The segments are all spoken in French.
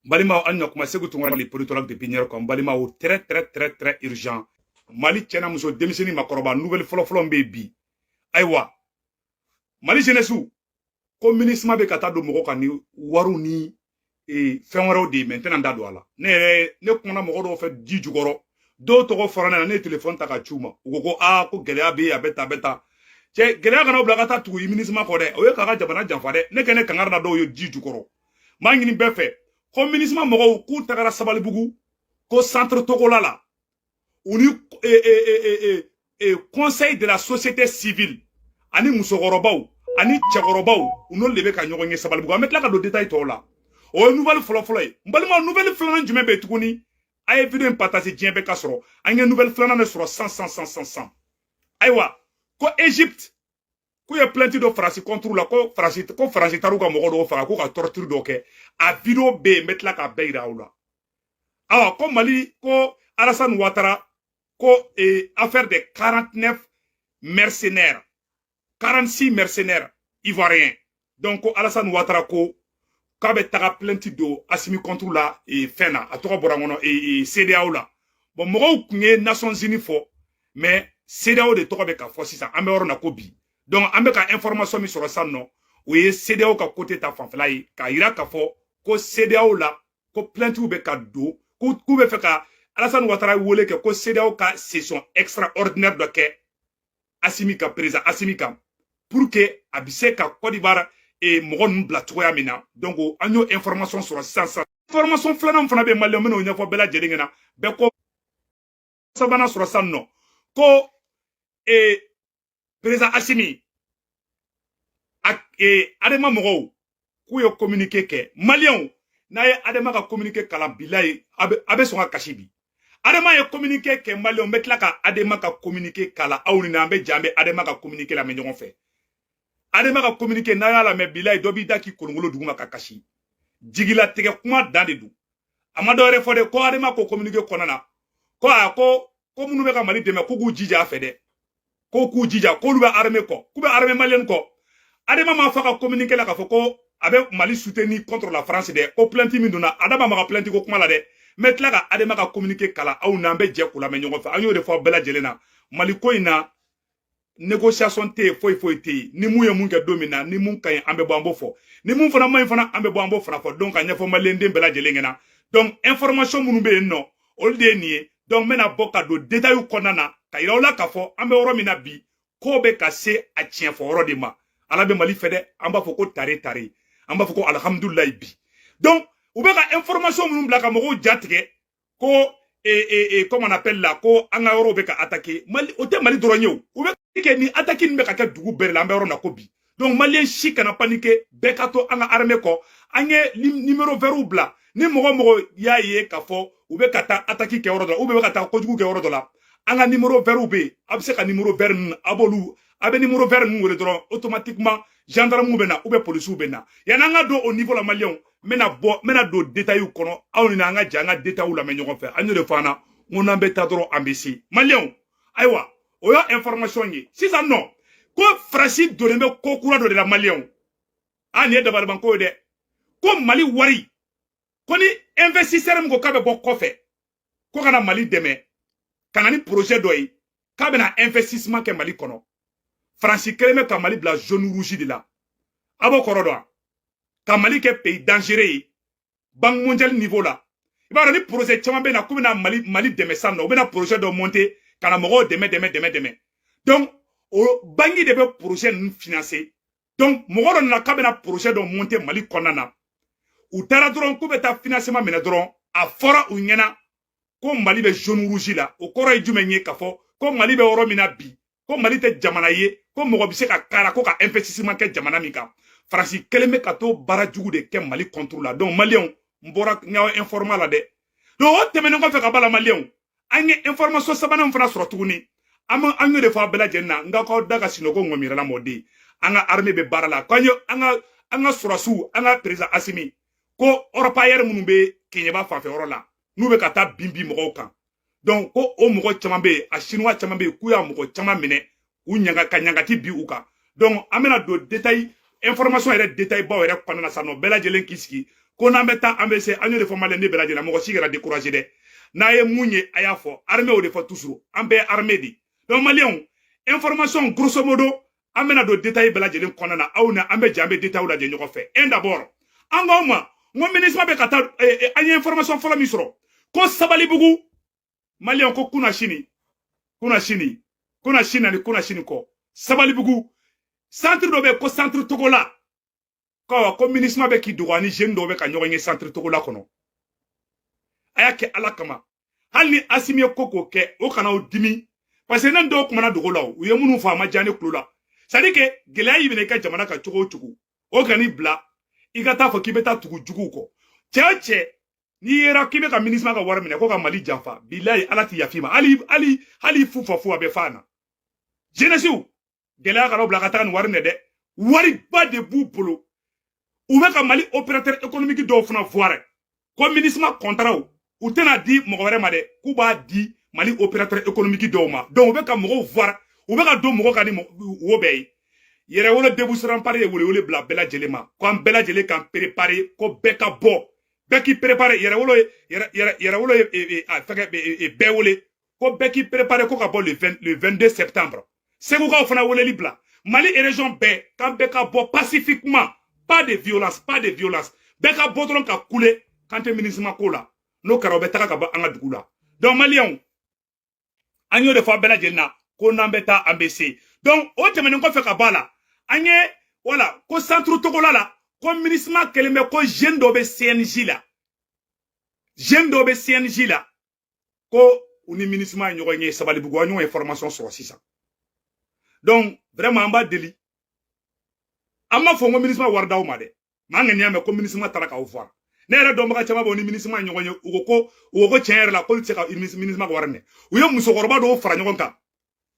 Balima anya kuma segu tungara les politologues de Pinière comme balima o très urgent. Mali tiena muso demiseni makoroba nouvelle folofolo bi. Aywa. Mali jeunesse ko ministre be kata do mogo kan ni waru ni fɛn wɛrɛw de maintenant da do ala. Ne kuma mogo do fait di jugoro. Do togo forana ne téléphone ta ka chuma. Ugo ko ko gɛlɛya be a beta. Cɛ gɛlɛya kana bila ka taa tugu ministre ma ko dɛ. O ye ka jamana janfa dɛ. Ne kɛne kangara na do yo di jugoro. Ma ngini bɛɛ fɛ. Ko ministre mɔgɔw k'u tagara Sabalibugu ko centre Togola la u ni conseil de la société civile ani musokɔrɔbaw ani cɛkɔrɔbaw u n'olu de bɛ ka ɲɔgɔn ye Sabalibugu an bɛ tila ka don détail tɔw la o ye nouvelle fɔlɔfɔlɔ ye n balima nouvelle filanan jumɛn bɛ tuguni a ye vidéo in partager diɲɛ bɛɛ ka sɔrɔ an ye nouvelle filanan de sɔrɔ 100 ayiwa ko Égypte ko ye plainte do farasi contre la ko farasi taru ka mɔgɔ dɔw faga ko ka torture dɔ kɛ a vidéo be metla ka bɛɛ yira aw la awa ko Mali ko Alassane Ouattara ko affaire de 49 mercenaires 46 mercenaires ivoiriens donc ko Alassane Ouattara ko k'a bɛ taga plainte do Assimi contre la fɛn na a tɔgɔ bɔra n kɔnɔ CEDEAO la bon mɔgɔw tun ye Nations Unies fɔ mais CEDEAO de tɔgɔ bɛ ka fɔ sisan an bɛ yɔrɔ na ko bi donc an bɛ ka information min sɔrɔ san nɔ o ye CEDEAO ka côté ta fanfɛla ye k'a yira k'a fɔ ko CEDEAO la ko plainte bɛ ka don k'u bɛ fɛ ka Alassane Ouattara wele kɛ ko CEDEAO ka session extraordinaire dɔ kɛ Assimi ka président Assimi kan pour que a bɛ se ka Côte d'Ivoire mɔgɔ ninnu bila cogoya min na donc an y'o information sɔrɔ sisan information filanan fana bɛ Maliyɛnw bɛn'o ɲɛfɔ bɛɛ lajɛlen ɲɛna bɛɛ ko sabanan sɔrɔ san nɔ ko président Assimi adama mɔgɔw k'u ye communiqué kɛ Maliyɛnw n'a ye adama ka communiqué kalan bilayi a bɛ sɔn ka kasi bi adama ye communiqué kɛ Maliyɛnw bɛ tila ka adama ka communiqué kalan aw ni an bɛ jɛ an bɛ adama ka communiqué lamɛn ɲɔgɔn fɛ adama ka communiqué n'a y'a lamɛn bilayi dɔ b'i da k'i kolongolo duguma ka kasi jigilatigɛ kuma dan de don a ma dɔ wɛrɛ fɔ dɛ ko adama ko communiqué kɔnɔna na ko minnu bɛ ka Mali dɛmɛ k'u k'u jija a fɛ dɛ ko k'u jija k'olu bɛ armée kɔ k'u bɛ armée malienne kɔ adama m'a fɔ ka communiqué la k'a fɔ ko a bɛ Mali soutenir contre la France dɛ ko plainte min donna adama ma ka plainte ko kuma la dɛ mais tila ka adama ka communiqué kalan aw n'an bɛ jɛ k'u lamɛn ɲɔgɔn fɛ an y'o de fɔ bɛɛ lajɛlen na Mali ko in na négociation tɛ yen foyi tɛ yen ni mun ye mun kɛ don min na ni mun ka ɲi an bɛ bɔ an b'o fɔ ni mun fana man ɲi fana an bɛ bɔ an b'o fana fɔ donc ka ɲɛfɔ maliyɛnden bɛɛ lajɛlen ɲɛna donc information minnu bɛ yen nɔ olu de ye nin ye donc n bɛna bɔ ka don détail kɔnɔna na ka yira aw la k'a fɔ an bɛ yɔrɔ min na bi ko bɛ ka se a tiɲɛfɔ yɔrɔ de ma ala bɛ Mali fɛ dɛ an b'a fɔ ko tare an b'a fɔ ko alhamdulilayi bi donc u bɛ ka information minnu bila ka mɔgɔw jatigɛ ko comme on appelle la ko an ka yɔrɔw bɛ ka attaquer Mali o tɛ Mali dɔrɔn ye o u bɛ kɛ ni attaque nin bɛ ka kɛ dugu bɛɛ la an bɛ yɔrɔ na ko bi donc maliyɛn si kana paniquer bɛɛ ka to an ka armée kɔ an ye numéro vert bila ni mɔgɔ y'a ye k'a fɔ u bɛ ka taa attaque kɛ yɔrɔ dɔ la ou bɛ ka taa kojugu kɛ yɔrɔ dɔ la an ka numéro vert bɛ yen a bɛ se ka numéro vert ninnu a b'olu a bɛ numéro vert ninnu wele dɔrɔn automatiquement gendarme bɛ na ou bien policiers bɛ na yanni an ka don au niveau la maliyɛnw n bɛna don détail kɔnɔ aw ni an ka jɛ an ka détail lamɛn ɲɔgɔn fɛ an y'o de fɔ an na n ko n'an bɛ taa dɔrɔn an bɛ se maliyɛnw ayiwa o ye information ye sisan nɔ ko farasi donnen bɛ ko kura dɔ de la maliyɛnw nin ye dabalibanko ye dɛ ko Mali wari ko ni investisseur min ko k'a bɛ bɔ kɔfɛ ko ka na Mali dɛmɛ ka na ni projet dɔ ye k'a bɛna investissement kɛ Mali kɔnɔ Faransi kelen bɛ ka Mali bila zone rouge de la a b'o kɔrɔ dɔn ka Mali kɛ pays dangereux ye banque mondiale niveau la i b'a dɔn ni projet caman bɛ na k'u bɛna Mali dɛmɛ san nɔ u bɛna projet dɔ monter ka na mɔgɔw dɛmɛ donc o banque de bɛ projet ninnu financer donc mɔgɔ dɔ nana k'a bɛna projet dɔ monter Mali kɔnɔna na u taara dɔrɔn k'u bɛ taa financement minɛ dɔrɔn a fɔra u ɲɛna ko Mali bɛ zone rouge la o kɔrɔ ye jumɛn ye k'a fɔ ko Mali bɛ yɔrɔ min na bi ko Mali tɛ jamana ye ko mɔgɔ bɛ se ka kara ko ka investissement kɛ jamana min kan Faransi kelen bɛ ka to baara jugu de kɛ Mali contre la donc maliyɛnw n bɔra n y'aw informer la dɛ donc o tɛmɛnen kɔfɛ ka bɔ a la maliyɛnw an ye information sabanan fana sɔrɔ tuguni an y'o de fɔ a bɛɛ lajɛlen na n k'aw da ka sinɔgɔ ŋɔmirala mɔden an ka armée bɛ baara la k'an ye an ka sɔrɔsiw an ka président Assimi ko européen minnu bɛ Keɲeba fanfɛ yɔrɔ la n'u bɛ ka taa bin mɔgɔw kan donc ko o mɔgɔ caman bɛ yen a chinois caman bɛ yen k'u y'a mɔgɔ caman minɛ u ka ɲangati bi u kan donc an bɛna don détail information yɛrɛ détail baw yɛrɛ kɔnɔna na sa nɔ bɛɛ lajɛlen k'i sigi ko n'an bɛ taa an bɛ se an y'o de fɔ maliyɛn ne bɛɛ lajɛlen mɔgɔ si kana découragé dɛ n'a ye mun ye a y'a fɔ armée o de fɔ toujours an bɛɛ armée de donc maliyɛnw information grosso modo an bɛna don détail bɛɛ lajɛlen kɔnɔna na aw na an bɛ jɛ an bɛ détail lajɛ ɲɔgɔn fɛ un d'abord an k'aw ma n ko MINUSMA bɛ ka taa an ye information fɔlɔ min sɔrɔ ko Sabalibugu maliyɛnw ko kuna sini ani kuna sini kɔ Sabalibugu centre dɔ bɛ ko centre Togola ko MINUSMA bɛ k'i dogo ani jeune dɔw bɛ ka ɲɔgɔn ye centre Togola kɔnɔ a y'a kɛ Ala kama hali ni Asimi ye ko k'o kɛ o kana o dimi parce que ne dɔw kumana dogo la u ye minnu fɔ a ma diya ne kulo la c'est à dire que gɛlɛya y'i minɛ i ka jamana kan cogo o cogo o kan'i bila i ka taa fɔ k'i bɛ taa tugu juguw kɔ cɛ o cɛ n'i yera k'i bɛ ka MINUSMA ka wari minɛ ko ka Mali janfa bilayi Ala t'i yafi ma hali fu fɔ fu a bɛ f'a na jeunesse gɛlɛya kana bila ka taa nin wari minɛ dɛ wariba de b'u bolo u bɛ ka Mali opérateur économique dɔw fana voire ko MINUSMA contrat u tɛna di mɔgɔ wɛrɛ ma dɛ k'u b'a di Mali opérateur économique dɔw ma donc u bɛ ka mɔgɔw voire u bɛ ka don mɔgɔ kan ni wo bɛɛ ye yɛrɛwolo débouche rempart ye wele bila bɛɛ lajɛlen ma ko an bɛɛ lajɛlen k'an préparer ko bɛɛ ka bɔ bɛɛ k'i préparer yɛrɛwolo ye bɛɛ wele ko bɛɛ k'i préparer ko ka bɔ le 22 septembre segukaw fana weleli bila Mali région bɛɛ k'an bɛɛ ka bɔ pacifiquement pas de violence bɛɛ ka bɔ dɔrɔn ka couler kan tɛ MINUSMA ko la n'o kɛra o bɛ taga ka bɔ an ka dugu la donc maliyɛnw an y'o de fɔ bɛɛ lajɛlen na ko n'an bɛ taa an bɛ se donc o tɛmɛnen kɔfɛ ka bɔ a la an ye voilà ko centre Togola la ko MINUSMA kɛlen bɛ ko jeune dɔ bɛ CNJ la ko u ni MINUSMA ye ɲɔgɔn ye Sabalibugu an y'o information sɔrɔ sisan donc vraiment an b'a deli an m'a fɔ n ko MINUSMA wari d'aw ma dɛ maa ŋaniya mɛn ko MINUSMA taara k'aw voire ne yɛrɛ dɔnbaga caman b'o ni MINUSMA ye ɲɔgɔn ye u ko tiɲɛ yɛrɛ la ko tɛ se ka MINUSMA ka wari minɛ u ye musokɔrɔba dɔw fara ɲɔgɔn kan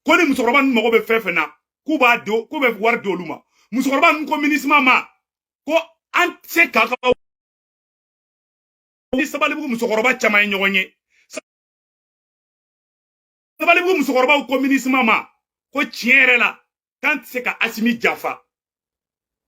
ko ni musokɔrɔba ninnu mago bɛ fɛn fɛn na k'u bɛ wari di olu ma musokɔrɔba ninnu ko MINUSMA ma ko an tɛ se k'a ka ni Sabalibugu musokɔrɔba caman ye ɲɔgɔn ye Sabalibugu musokɔrɔbaw ko MINUSMA ma ko tiɲɛ yɛrɛ la k'an tɛ se ka Asimi janfa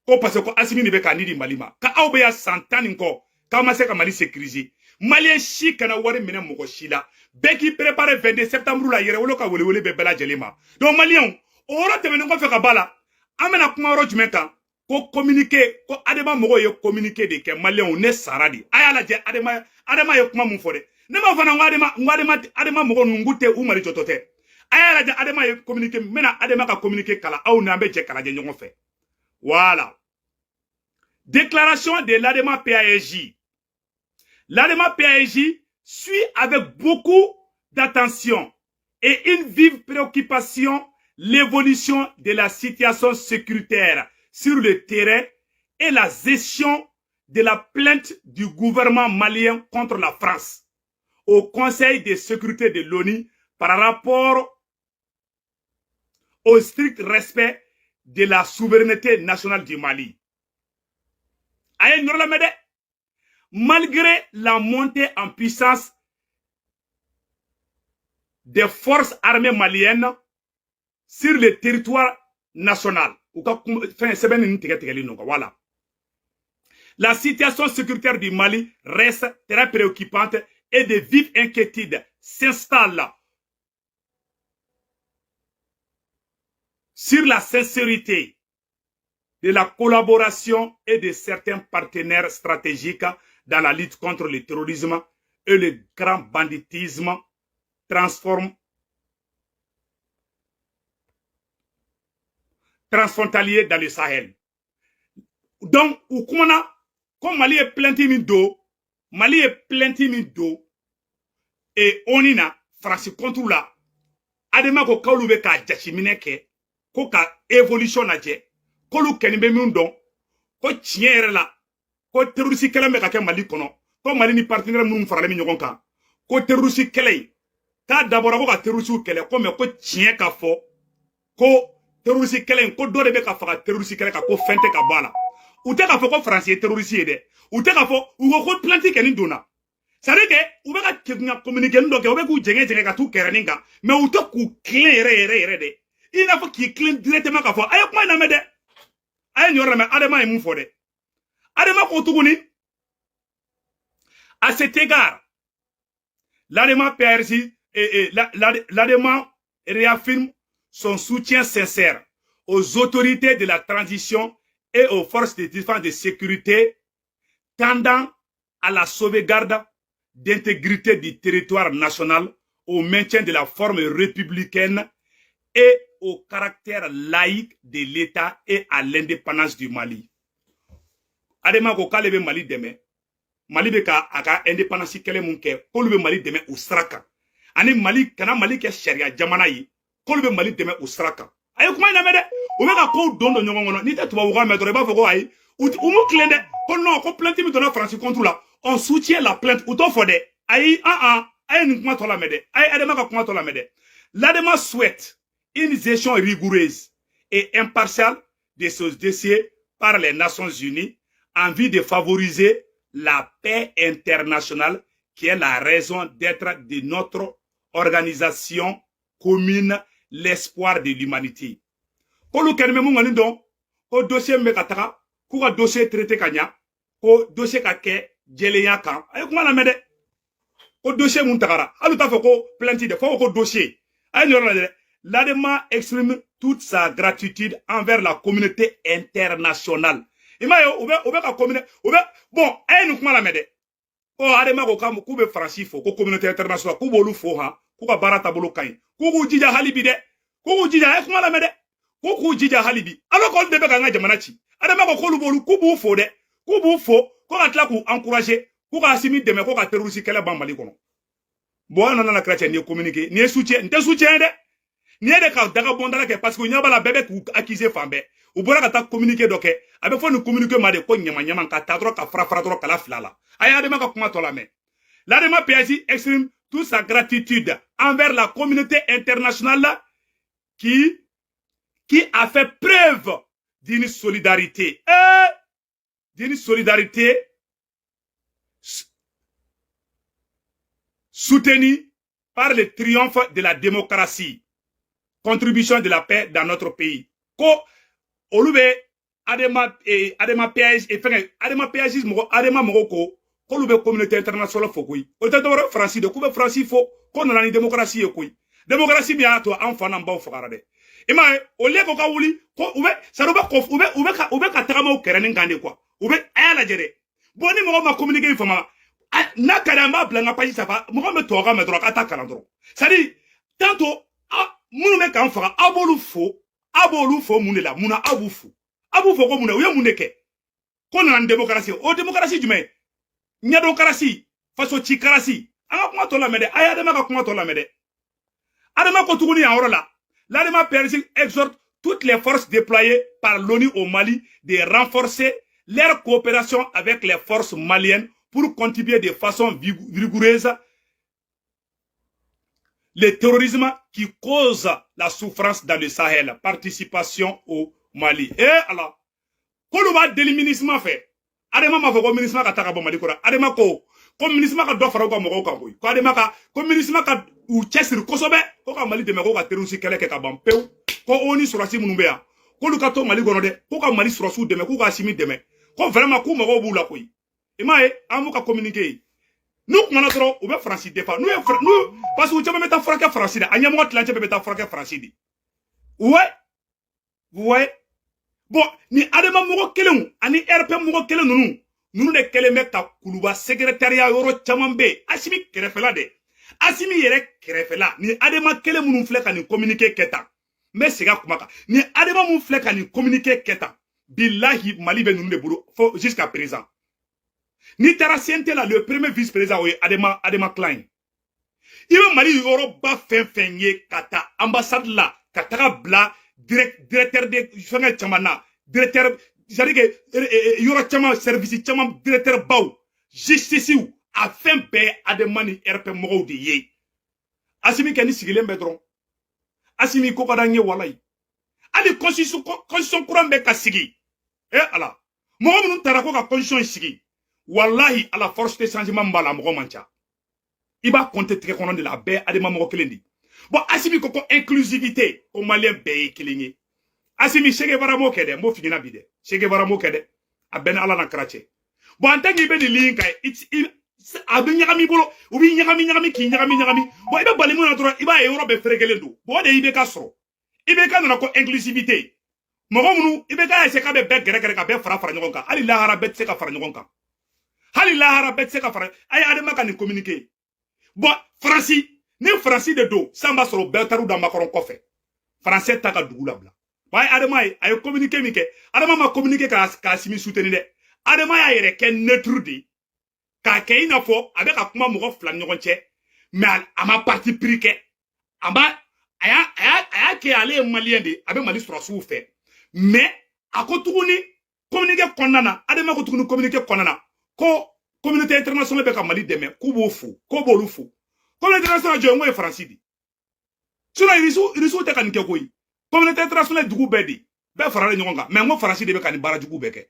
ko parce que ko Asimi de bɛ k'a ni di Mali ma k'aw bɛ yan san 10 nin kɔ k'aw ma se ka Mali sécuriser maliyɛn si kana wari minɛ mɔgɔ si la bɛɛ k'i préparer 22 septembre la yɛrɛwolo ka welewele bɛ bɛɛ lajɛlen ma donc maliyɛnw o yɔrɔ tɛmɛnen kɔfɛ ka b'a la an bɛna kuma yɔrɔ jumɛn kan ko communiqué ko Adama mɔgɔw ye communiqué de kɛ maliyɛnw ne sara de a y'a lajɛ Adama ye kuma mun fɔ dɛ ne m'a fɔ n ko Adama mɔgɔw ninnu k'u tɛ u mari jɔtɔ tɛ a y'a lajɛ Adama ye communiqué n bɛna Adama ka communiqué kalan aw n'an bɛ jɛ k'a lajɛ ɲɔgɔn fɛ voilà déclaration de l'ADEMA PAEJ. L'ADEMA PAEJ suit avec beaucoup d'attention et une vive préoccupation l'évolution de la situation sécuritaire sur le terrain et la gestion de la plainte du gouvernement malien contre la France au Conseil de sécurité de l'ONU par rapport au strict respect de la souveraineté nationale du Mali. Malgré la montée en puissance des forces armées maliennes sur le territoire national, la situation sécuritaire du Mali reste très préoccupante et de vives inquiétudes s'installent sur la sincérité de la collaboration et de certains partenaires stratégiques dans la lutte contre le terrorisme et le grand banditisme transfrontalier dans le Sahel. Donc, comme Mali est plainti do, et onina, France contre la, adema ko kaulube ka jachimine ke, ko ka évolution na je, kolu kenimbe miundon, ko tiere la, ko terroriste kele me ka ke Mali kono, ko Mali ni partenaire moun farale mi nyogon kan, ko terroriste kele, ka d'abord ko ka terroriste kele, ko me ko tien ka fo, ko terroriste kele, ko do de be ka faka terroriste kele ka ko fente ka bala. Ou te ka fo ko français terroriste de, ou te ka fo, ou ko planti keni dona. Ça veut dire que ou beka kenya communiquer ndo ke ou beku jenge ka tout kereninga, mais ou te ku clean re de. Il n'a pas qui clean directement ka fo. Ayo kuma na me de. Ayo nyora me adema e mun fo de. Adema ko tuguni À cet égard, l'ADEMA PRC l'ADEMA réaffirme son soutien sincère aux autorités de la transition et aux forces de défense et de sécurité tendant à la sauvegarde d'intégrité du territoire national, au maintien de la forme républicaine et au caractère laïque de l'État et à l'indépendance du Mali. Adema ko k'ale bɛ Mali dɛmɛ, Mali bɛ ka a ka indépendance kɛlɛ mun kɛ, k'olu bɛ Mali dɛmɛ o sira kan. Ani Mali kana Mali kɛ sariya jamana ye, k'olu bɛ Mali dɛmɛ o sira kan. A ye kuma in lamɛn dɛ, u bɛ ka kow don don ɲɔgɔn kɔnɔ. N'i tɛ tubabukan mɛn dɔrɔn i b'a fɔ ko ayi, u m'u tilen dɛ, ko non, ko plainte min donna Faransi contre la, on soutient la plainte. U t'o fɔ dɛ, ayi, a ye nin kuma tɔ lamɛn dɛ, a ye Adema ka kuma tɔ lamɛn dɛ. L'Adema souhaite une gestion rigoureuse et impartiale de ce dossier par les Nations Unies en vue de favoriser la paix internationale qui est la raison d'être de notre organisation commune, l'espoir de l'humanité. Pour le cas de mon ko dossier mbekataka, ko dossier traité kanya, ko dossier kake jeleya kan, ay kuma la mede. Ko dossier muntakara, alu ta foko plainte de foko dossier. Ay nyoro la l'ADEMA exprime toute sa gratitude envers la communauté internationale. Ima yo oube ka communauté bon ay nu kuma la mede. Ko Adema ko kam ku be Faransi fo ko communauté internationale ku bolu fo ha ku ka barata bolo kan ku ku jija halibi de ku jija ay kuma la mede ku jija halibi alo ko de be ka nga jamana ci Adema ko lu bolu ku bu fo de ku bu fo ko ka tla ku encourager ku ka simi deme ko ka terroriste kele ban Mali kono bo na na chrétien ni communiquer ni soutien nte soutien de ni de ka daga bondala ke parce que nyaba la bebe ku accuser fambe u bora ka ta communiquer doke abe fo ni communiquer ma de ko nyama nyama ka ta dro ka fra dro kala filala aya Adema ka kuma to la me l'Adema PRC exprime toute sa gratitude envers la communauté internationale qui a fait preuve d'une solidarité soutenue par le triomphe de la démocratie, contribution de la paix dans notre pays. Ko olube Adema PRC Adema PRC Adema Moroko ko lube communauté internationale fo koy o ta doro France de ko be France fo ko na ni démocratie koy démocratie mi ato an fana mbaw fagara de ima o le ko ka wuli ko ube saruba ko ube ka tagama o kerani ngande quoi ube ala jere boni mo ma communiquer fama na karamba blanga pa safa mo me to ga me dro ka ta kala dro sadi tanto munu me kan faga abolu fo munela muna abu fo ko muna uye muneke ko na démocratie o démocratie jume nyadokrasi faso chikarasi anga kuma to la mede aya Adema ka kuma to la mede Adema ko tuguni en la l'Adema PRC exhorte toutes les forces déployées par l'ONU au Mali de renforcer leur coopération avec les forces maliennes pour contribuer de façon rigoureuse le terrorisme qui cause la souffrance dans le Sahel. Participation au Mali. Et alors, Koluba déliministement fait. Adema ma foko ministre ka taka bo Mali kora. Adema ko ministre ka do fara ko mo ko ko Adema ka ministre ka u chesir ko sobe ko ka Mali de me ko ka terroriste kele ke ka bampew ko oni surasi munu be ya. Ko lu ka to Mali gono de ko ka Mali surasu de me ko ka simi de me. Ko vraiment ko mo ko bu la ko yi. Imae amu ka communiquer. Nous on a trop ou be France défa. Nous parce que tu me mettre fraquer France da. Anya mo tlanche be mettre fraquer France di. Ouais. Bon, ni Adema Mogo Kelemu, ani RP Mogo Kelenu, nous ne kelemeta kuluba secrétariat yoro chamambe, asimi kerefela de. Asimi yere kerefela, ni Adema Kelemu nous fleka ni communiquer keta. Mais c'est ga kumaka. Ni Adema nous fleka ni communiquer keta. Billahi Mali be nous de boulot jusqu'à présent. Ni Tarasiente là, le premier vice-président, Adema Klein. Il va Mali yoro ba fenye kata ambassade là, katara bla. Directeur de fanga chamana directeur c'est-à-dire que yoro chama service chama directeur baw justice ou afin be ademani RP mo de ye asimi kani sigile mbedron asimi ko kadanye walay ali constitution courant be ka sigi ala mo mun tara ko ka constitution sigi wallahi ala force de changement mbala mo mancha iba compter très kono de la be adema mo kelendi. Bon, asimi koko inclusivité au Malien pays kilingi. Asimi Che Guevara mo kede, mo figina bide. Che Guevara mo kede, a ben ala na krache. Bon, en tant que ben link, abi nyagami bolo ubi nyagami ki nyagami bon ibe balimu na dro iba euro be fregelen do bo de ibe ka soro ibe ka na ko inclusivité mogo munu ibe ka ese ka be gere ka be fara nyogon ka ali lahara bet se ka fara nyogon ka hali lahara bet se ka fara ay adema ka ni communiquer bon franci ni franci de do samba soro be taru da makoron kofe français ta ka dugula bla way adema ay communiquer mi ke adema ma communiquer ka simi soutenir de adema ya yere ke neutre di ka ke ina fo avec ka kuma mogo flan nyogon che mais ama parti pris ke amba aya ke ale malien de abe mali sura su fait mais akotuguni communiquer konana adema ko tuguni communiquer konana ko communauté internationale be ka mali deme ku bo fu ko bo lu fu communauté internationale jo ngoy français di sura irisu te kan ke koyi communauté internationale dugu bedi be farale nyonga mais ngo français de be kan bara dugu beke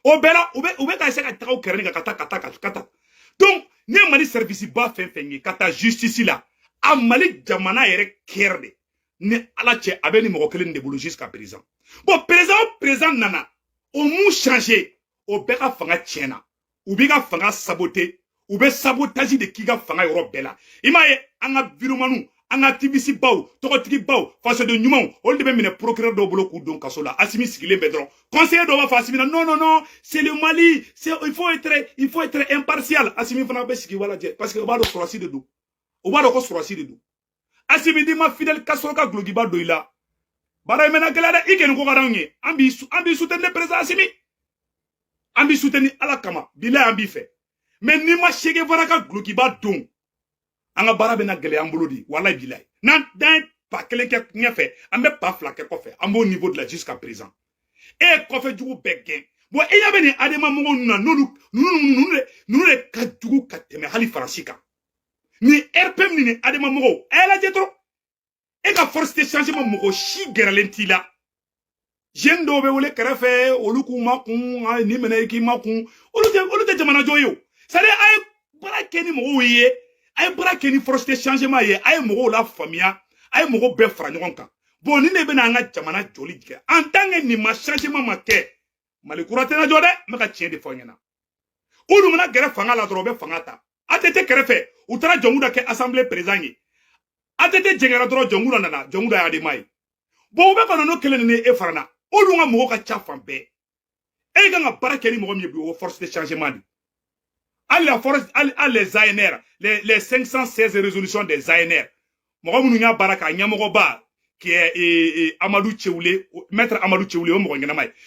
o bela ube ka seka taw kerni ka kata donc ne mali service ba fenfengi kata justice la a mali jamana yere kerde ni ala che abeni mo kelen de bolo jusqu'à présent bon présent nana au mou changer au beka fanga tiena ou bika fanga saboter ou be sabotage de kiga fanga yoro bela imaye anga virumanu anga activiste baw tokotiki baw face de nyumon on de mine procureur do bolo ku don kasola asimi sigile bedron conseiller do ba fasimi non c'est le Mali il faut être impartial asimi fana be sigi wala je parce que o ba do sorasi de do o ba do ko sorasi de do asimi di ma fidèle kasoka glogiba do ila bara mena gelada iken ko garange ambi soutenir président asimi ambi soutenir ala kama bila ambi fait mais ni ma chege varaka glogiba don anga bara bena gele ambulodi wallahi billahi nan dan pa kelen ke nyefe ambe pa flake kofe ambo niveau de la jusqu'à présent et kofe jugu begen bon e yabe ni adema mo nuna nunu le ka jugu ka teme hali francika ni rpm ni adema mo ela jetro e ka force de changement mo shi geralenti la jendo be wole kerefe oluku makun ni mena ki makun olu te jamana joyo sale ay bara keni mo wiye ay bra keni force de changement ye ay mogo la famia ay mogo be fra nyon kan bon ni ne be na nga jamana joli dike en tant que ni ma changement ma ke mali kurate na jode maka tien de fonyana olu mena gere fanga la drobe fanga ta atete kerefe utara jonguda ke assemblée président atete jengera dro jonguda nana jonguda ya de mai bon be kono no kele ne e farana olu nga mogo ka chafan be e ga nga bara keni mogo mi bi force de changement la force, les ANR, les 516 résolutions des ANR. Mohamed Baraka, Nyamogoba, qui est Amadou Tcheoulé, maître Amadou Tcheoulé,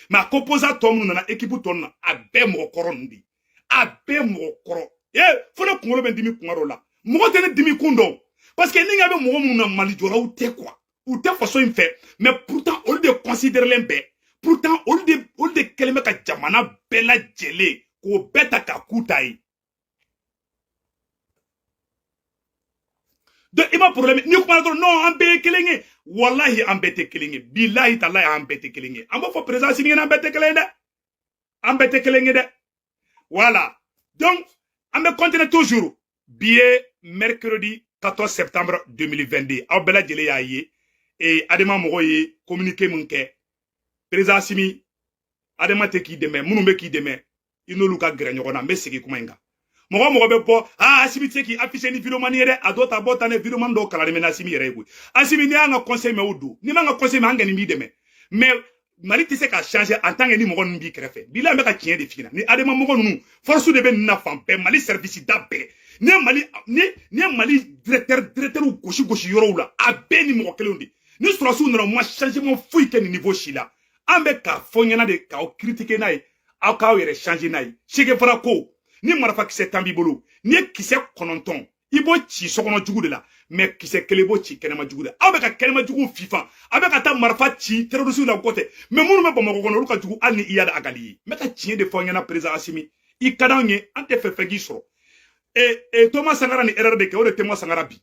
mais composant Tom, nous avons équipe ton à Bemokorondi. À Bemokoro. Eh, faut le qu'on le dimi Kumarola. Moi, t'es dimi Kundon. Parce que n'y avait Mohamed Malidora ou t'es quoi. Ou t'es façon une fait. Mais pourtant, au lieu de considérer l'embé, pourtant, au lieu de Kelemeka Jamana Bella Djele, ko beta Kakutaï. De ima problème ni ko non ambé kelenge wallahi ambete kelenge billahi taala ambete kelenge amba fo président sini na ambete kelenge de voilà donc ambe continuer toujours billet mercredi 14 septembre 2022 abela jele yaye et adema mogoye communiquer munke président simi adema te ki deme munu be ki deme inolu ka gre nyogona mbe sigi kuma inga mogo be po asimi teki afficher ni vidéo maniere adota bota ne vidéo mando kala mena asimi yere ku asimi ni anga conseil me wudu ni manga conseil me angani mi deme mais mari tise ka changer en tant que ni mogo nbi krefe bila me ka tien de fina ni adema mogo nunu force de be na fampe mali service dabbe ni mali directeur ou gauche yoro la abe ni mogo kelundi ni sura su na mo changement fouille ke ni niveau chila ambe ka fonyana de ka o critiquer nai a ka o yere changer nai chege fara ko ni marafa kise tambi bolo ni kise kononton ibo ci sokono jugu de la mais kise kelebo ci kenema jugu de abe ka kenema jugu fifa abe ka ta marafa ci terrorisme la côté mais munu me bamako kono luka jugu alni iyada agali me ka ci de fonyana président Assimi I kadanye ante fefegi so et Thomas Sankara ni erreur de ke o de Thomas Sankara bi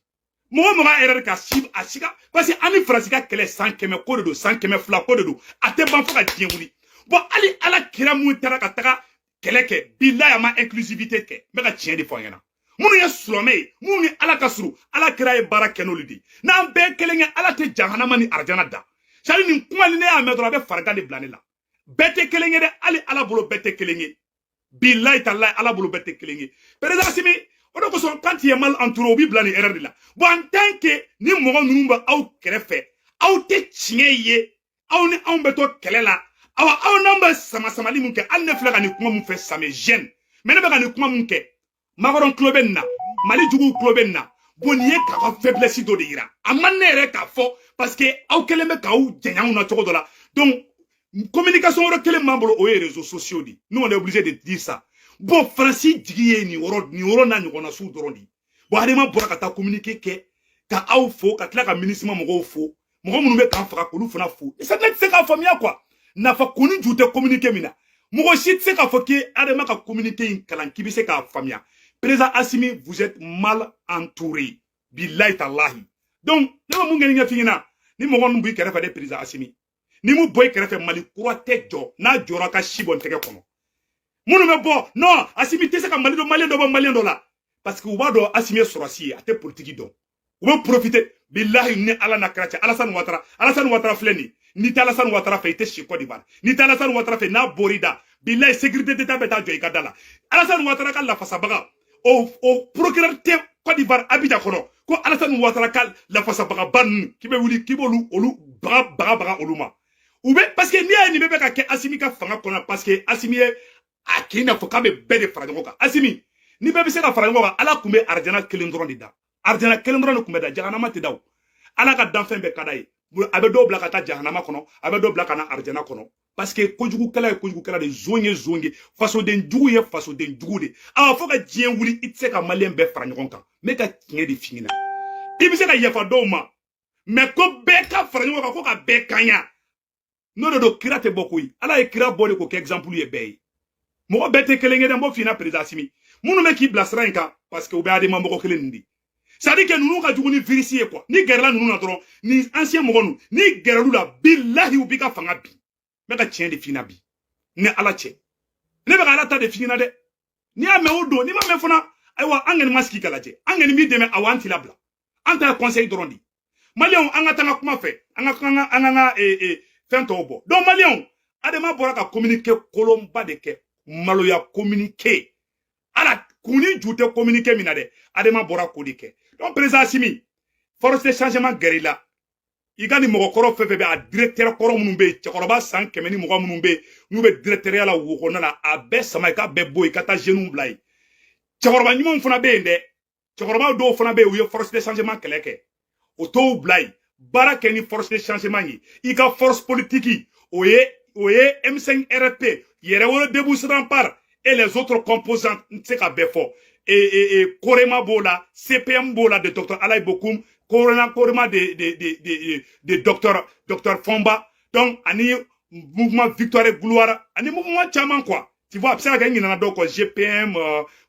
mo ga erreur ka sib asika parce que ani fransika kele 100 keme ko de 100 keme fla ko de ate ban faka dienguli bon ali ala kiramu taraka taka keleke billahi ma inclusivité ke me ka tien de fonyana munu ya slome munu ala kasuru ala kiraye barakenolidi na be kelenge ala te jahannama ni arjana da sali ni kuma ni ne ya medro be farga de blanela bete kelenge de ali ala bolo bete kelenge billahi tallahi ala bolo bete kelenge président Assimi odo tu es mal entouré au bibla ni erreur de la bon en tant que ni mogo nunumba au krefe au te tchiye au ni on beto kelela au namba sama samali munke al ne flega ni kuma mun fait ça me gêne mais ne ba ni kuma munke magoron klobenna mali jugu klobenna boniye ka faiblesse do de ira amanere ka fo parce que au keleme ka ou djanyang na toko dola donc communication ro kele membre aux réseaux sociaux dit nous on est obligé de dire ça bon Francis digiye ni oro na nyona su dorondi bon adema bora ka ta communiquer ke ka au fo ka tla ka ministre mo fo mo mo be kan faka ko lu fona fo et ça net c'est ka famia quoi na fa koni jute communiquer mina mo shit c'est ka fo ke adema ka communiquer in kalan kibi c'est ka famia président Assimi vous êtes mal entouré billahi tallahi donc na mo ngeni nga fingina ni mo gon bu kere fa de président Assimi ni mu boy kere fa mali croate jo na jora ka shibon tege kono munu me bo non Assimi te se ka mali do la parce que uba do Assimi sorasi ate politique do ou va profiter billahi ni ala na kracha Alassane Ouattara fleni ni ta Alassane Ouattara fe ite chez Côte d'Ivoire ni ta Alassane Ouattara fe na borida billahi sécurité d'état beta jo ikadala Alassane Ouattara ka la fasabaga au procureur te Côte d'Ivoire Abidjan kono ko Alassane Ouattara ka la fasabaga ban ki be wuli ki bolu olu baga oluma ou be parce que ni be ka ke Assimi ka fanga kono parce que Assimi akina fo ka be de farango ka Assimi ni be se ka farango ka ala kumbe arjana kelindron dida arjana kelindron kumbe da jahanama te daw ala ka danfen be kadai abe do bla ka ta jahanama kono abe do bla kana arjana kono parce que kojugu kala de zonge faso den jugu de a fo ka jien wuli itse ka malien be farango kan me ka tiɲɛ de fingina ibi se ka yafa do ma mais ko be ka farango ka ko ka be kanya no do kira te bokuyi ala e kira bole ko ke exemple ye be mo bete kelenge de mo fina président Assimi munu me ki blasra inka parce que o be ade ma mo kelen ndi ça dit que nous ka jugu ni vérifier quoi ni gerla nous na dron ni ancien mo nu ni gerlu la billahi u bika fanga bi me ka tien de fina bi ne ala che ne be ala ta de fina de ni ame odo ni ma me fona aywa angeni maski kala che angeni mi deme awanti la bla anta conseil drondi malion anga tanga kuma fe anga fento obo donc malion adema bora ka communiquer kolomba de ke maloya communiquer ala kuni jute communiquer minade adema bora kodike donc président Assimi force de changement guerilla igani mogo koro fefe be a directeur koro munumbe chekoroba san kemeni mogo munumbe nube directeur la woko na abe sama ka be boy kata genou blay chekoroba nyimo fona be nde chekoroba do fona be uye force de changement keleke auto blay barake ni force de changement yi ika force politique oye M5 RP yere wona déboussant par et les autres composants c'est ka befo et Korema Bola CPM Bola de docteur Alay Bokoum Korema de docteur Fomba donc ani mouvement victoire et gloire ani mouvement chaman quoi tu vois ça gagner na donc GPM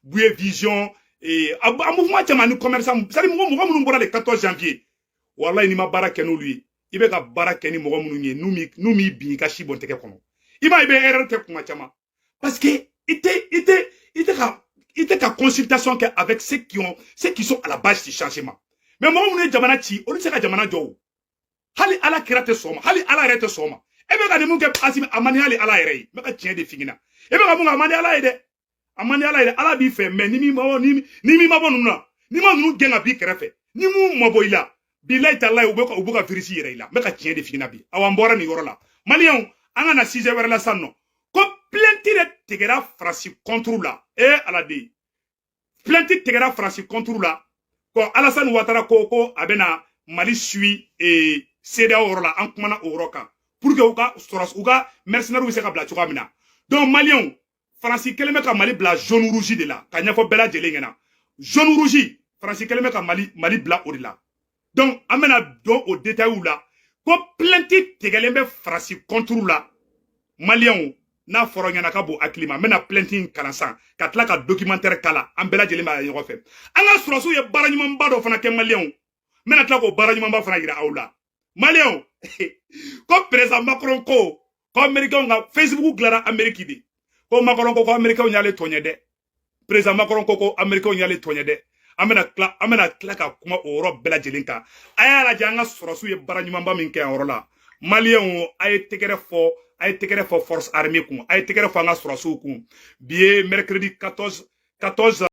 Bouye Vision et un mouvement chaman commerçant ça dit mo bora le 14 janvier wallahi ni ma baraka no lui ibe ka baraka ni mo munu nous mi bi ka shibon teke kono iba ibe erreur te kuma chama parce que il était en consultation avec ceux qui sont à la base du changement. Mais moi, on est jamana chi, on est jamana jo. Hali ala kirate soma, hali ala rete soma. Ebe ka demunke Assimi amani hali ala erei, me ka tien de fingina. Ebe ka munga amani ala ede. Amani ala ede ala bi fe mais ni mi mabo nuna. Ni ma nunu genga bi kerefe. Ni mu mabo ila. Billahi tallahi ubuka virisi yere ila. Me ka tien de fingina bi. Awambora ni yoro la. Malion anga na 6 heures la sanno. Ko plenty de tegera Francis contre la ala de plenty tegera Francis contre la ko Alassane Ouattara ko abena Mali suit et CEDEAO orola en kumana oroka pour que uka soras uka mercenaire wi se ka bla chuka mina donc Malion Francis keleme ka Mali bla jaune rouge de la kanya fo bela jele ngena jaune rouge Francis keleme ka Mali bla o de la donc amena don au détail ou là ko plenty tegelembe Francis contre la Malion n'a fɔra ɲana ka bon akili ma mena plainte kalansan ka tila ka documentaire kala an bɛɛ lajɛlen b'a ɲɔgɔn fɛ an ka sɔrɔsiw ye baara ɲumanba dɔ fana kɛ maliyɛnw mena tila k'o baara ɲumanba fana yira aw la maliyɛnw ko président Macron ko américain ka Facebook dilara Amérique de ko Macron ko américain y'ale tɔɲɛ dɛ président Macron ko américain y'ale tɔɲɛ dɛ an bɛna tila ka kuma o yɔrɔ bɛɛ lajɛlen kan a y'a lajɛ an ka sɔrɔsiw ye baara ɲumanba min kɛ yan yɔrɔ la maliyɛnw a ye tɛgɛrɛ fɔ force armée kun a ye tɛgɛrɛ fɔ an ka sɔrɔsiw kun bi ye mercredi 14